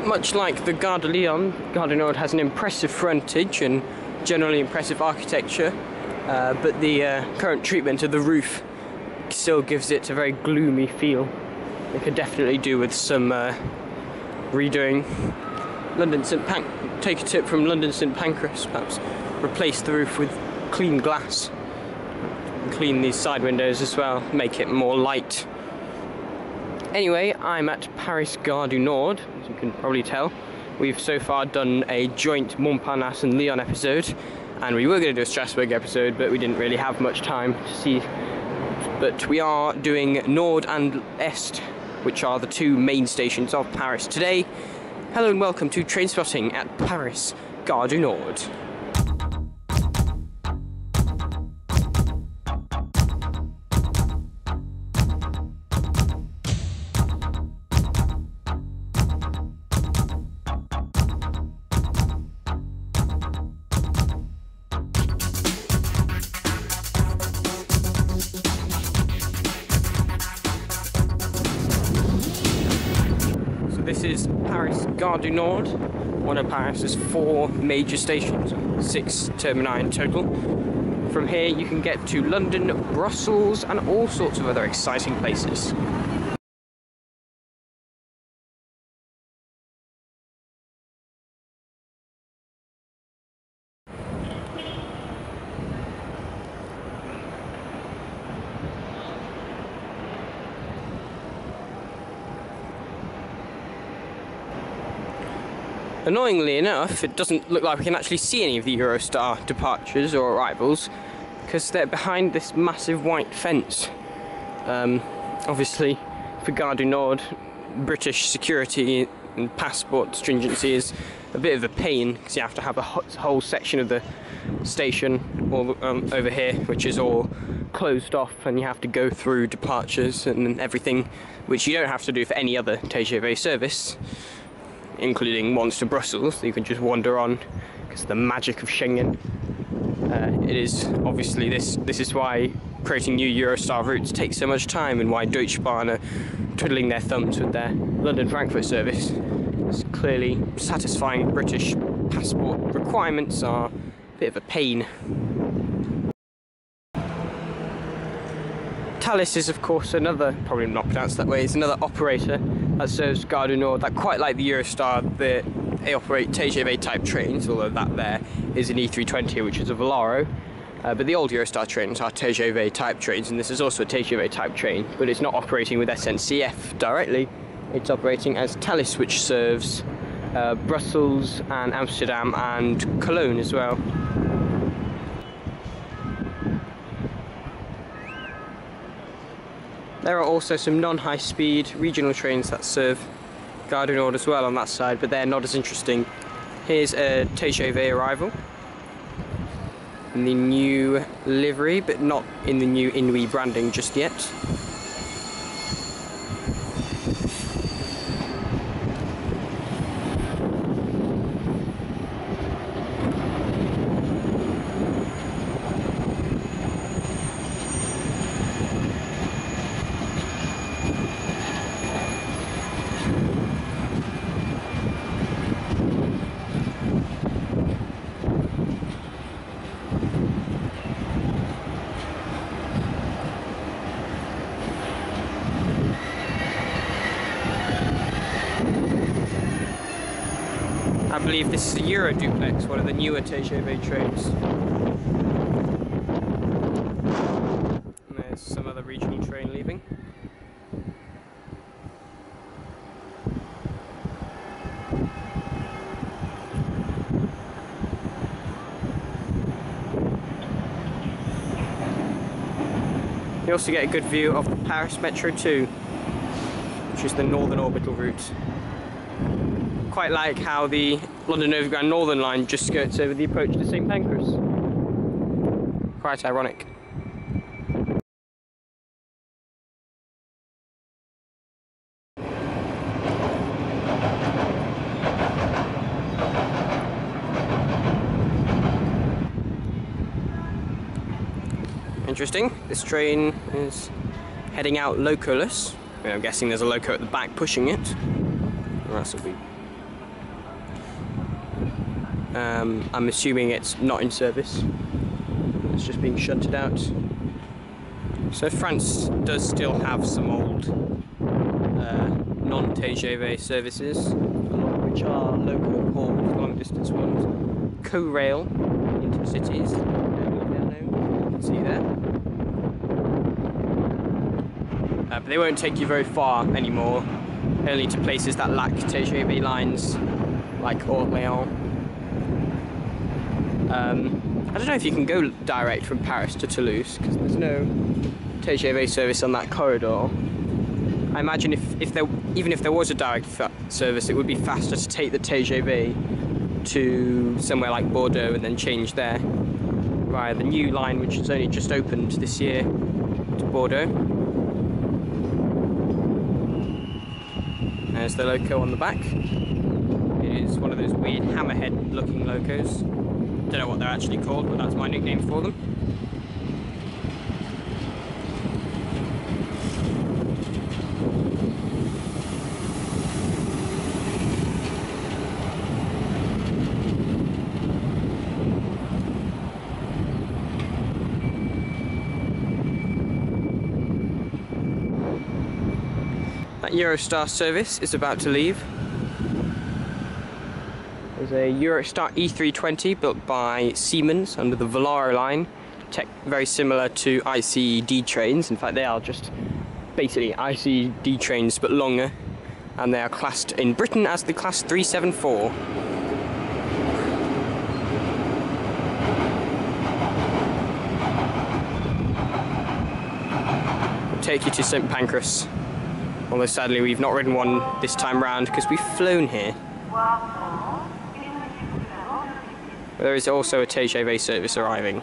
Much like the Gare de Lyon, Gare du Nord has an impressive frontage and generally impressive architecture, but the current treatment of the roof still gives it a very gloomy feel. It could definitely do with some redoing. Take a tip from London St Pancras, perhaps replace the roof with clean glass. Clean these side windows as well, make it more light. Anyway, I'm at Paris Gare du Nord, as you can probably tell. We've so far done a joint Montparnasse and Lyon episode, and we were going to do a Strasbourg episode, but we didn't really have much time to see. But we are doing Nord and Est, which are the two main stations of Paris today. Hello and welcome to Trainspotting at Paris Gare du Nord. This is Paris Gare du Nord, one of Paris's 4 major stations, 6 termini in total. From here you can get to London, Brussels and all sorts of other exciting places. Annoyingly enough, it doesn't look like we can actually see any of the Eurostar departures or arrivals because they're behind this massive white fence. Obviously, for Gare du Nord, British security and passport stringency is a bit of a pain because you have to have a whole section of the station over here, which is all closed off, and you have to go through departures and everything, which you don't have to do for any other TGV service, including ones to Brussels that you can just wander on because of the magic of Schengen. It is obviously this is why creating new Eurostar routes takes so much time, and why Deutsche Bahn are twiddling their thumbs with their London-Frankfurt service. It's clearly satisfying British passport requirements are a bit of a pain. Thalys is of course another, probably not pronounced that way, is another operator that serves Gare du Nord that, quite like the Eurostar, they operate TGV type trains, although that there is an E320 which is a Volaro. But the old Eurostar trains are TGV type trains, and this is also a TGV type train, but it's not operating with SNCF directly. It's operating as Thalys, which serves Brussels and Amsterdam and Cologne as well. There are also some non-high-speed regional trains that serve Gare du Nord as well on that side, but they're not as interesting. Here's a TGV arrival in the new livery, but not in the new Inouï branding just yet. I believe this is a Euro Duplex, one of the newer TGV trains. And there's some other regional train leaving. You also get a good view of the Paris Metro 2, which is the Northern Orbital route. Quite like how the London Overground Northern Line just skirts over the approach to St Pancras. Quite ironic. Interesting. This train is heading out locoless. I'm guessing there's a loco at the back pushing it. Or else it'll be I'm assuming it's not in service. It's just being shunted out. So France does still have some old non-TGV services, a lot of which are local haul, long distance ones. Co-rail into cities, you can see there. But they won't take you very far anymore, only to places that lack TGV lines, like Orléans. I don't know if you can go direct from Paris to Toulouse, because there's no TGV service on that corridor. I imagine even if there was a direct service, it would be faster to take the TGV to somewhere like Bordeaux and then change there via the new line, which has only just opened this year to Bordeaux. There's the loco on the back. It is one of those weird hammerhead looking locos. Don't know what they're actually called, but that's my nickname for them. That Eurostar service is about to leave. There's a Eurostar E320 built by Siemens under the Volaro line, very similar to ICD trains. In fact, they are just basically ICD trains but longer, and they are classed in Britain as the Class 374. We'll take you to St Pancras, although sadly we've not ridden one this time round because we've flown here. There is also a TGV service arriving.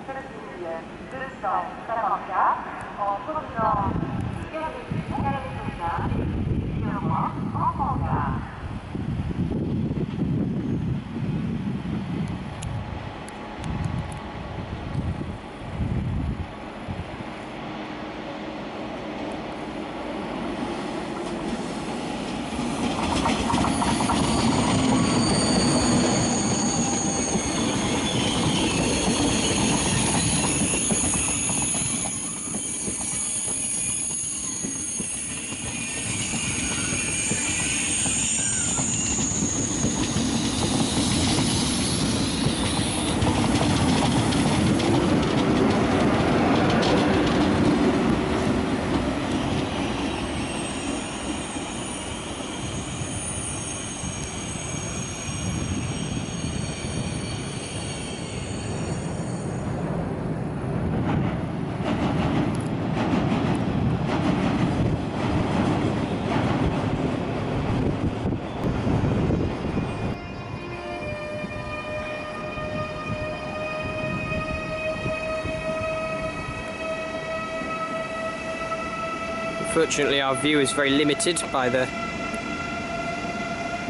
Unfortunately, our view is very limited by the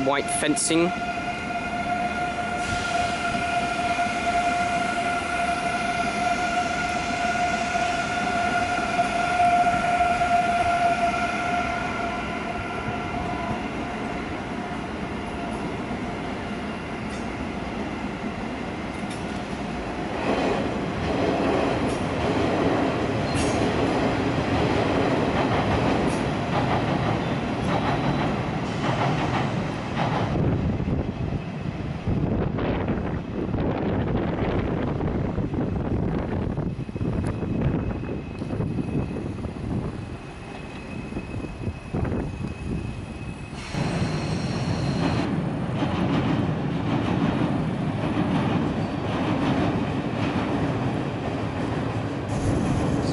white fencing.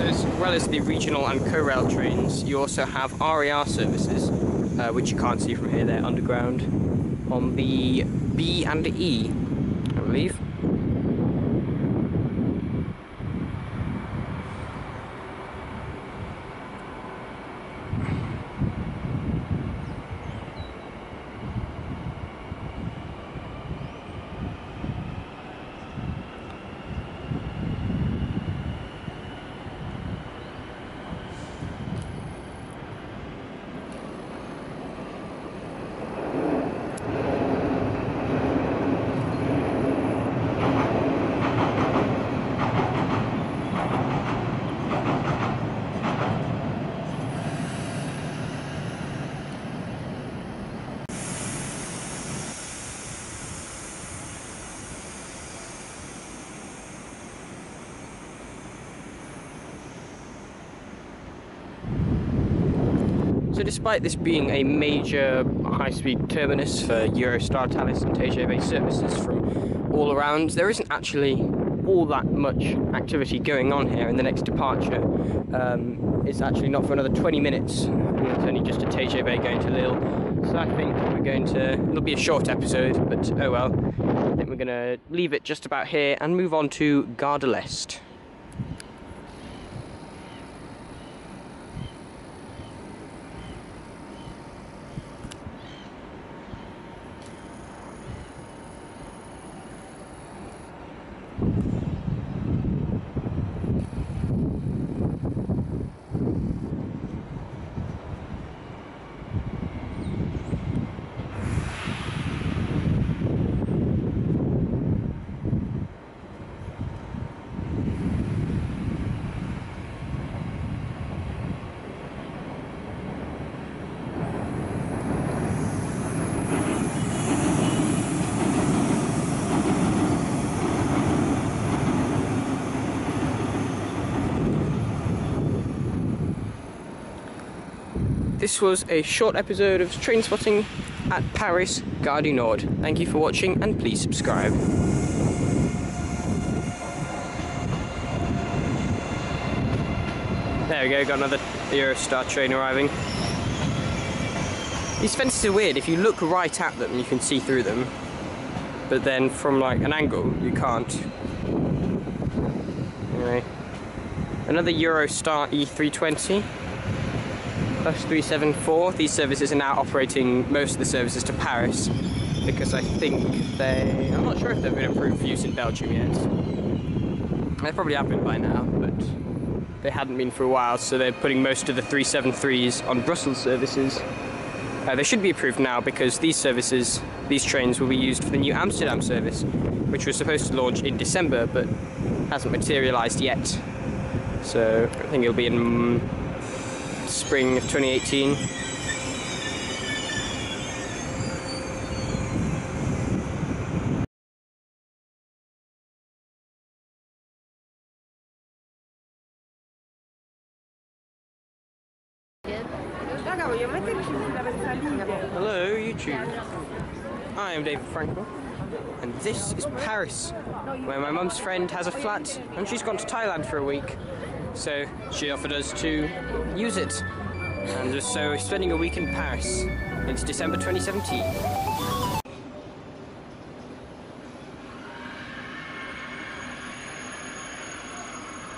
As well as the regional and co-rail trains, you also have RER services, which you can't see from here, they're underground, on the B and E, I believe. So despite this being a major high-speed terminus for Eurostar, Thalys and TGV services from all around, there isn't actually all that much activity going on here. In the next departure it's actually not for another 20 minutes. It's only just a TGV going to Lille. So I think we're going to, it'll be a short episode, but oh well. I think we're going to leave it just about here and move on to Gare de l'Est. This was a short episode of Trainspotting at Paris Gare du Nord. Thank you for watching and please subscribe. There we go, got another Eurostar train arriving. These fences are weird. If you look right at them you can see through them, but then from like an angle you can't. Anyway, another Eurostar E320. Plus 374. These services are now operating most of the services to Paris because I think I'm not sure if they've been approved for use in Belgium yet. They probably have been by now, but they hadn't been for a while, so they're putting most of the 373s on Brussels services. They should be approved now because these trains will be used for the new Amsterdam service, which was supposed to launch in December but hasn't materialised yet. So I think it'll be in spring of 2018. Hello YouTube, I am David Frankel and this is Paris, where my mum's friend has a flat and she's gone to Thailand for a week. So she offered us to use it, and so we're spending a week in Paris. It's December 2017.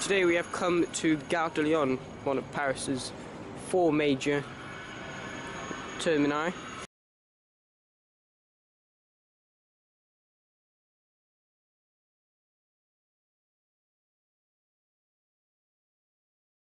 Today we have come to Gare de Lyon, one of Paris's 4 major termini.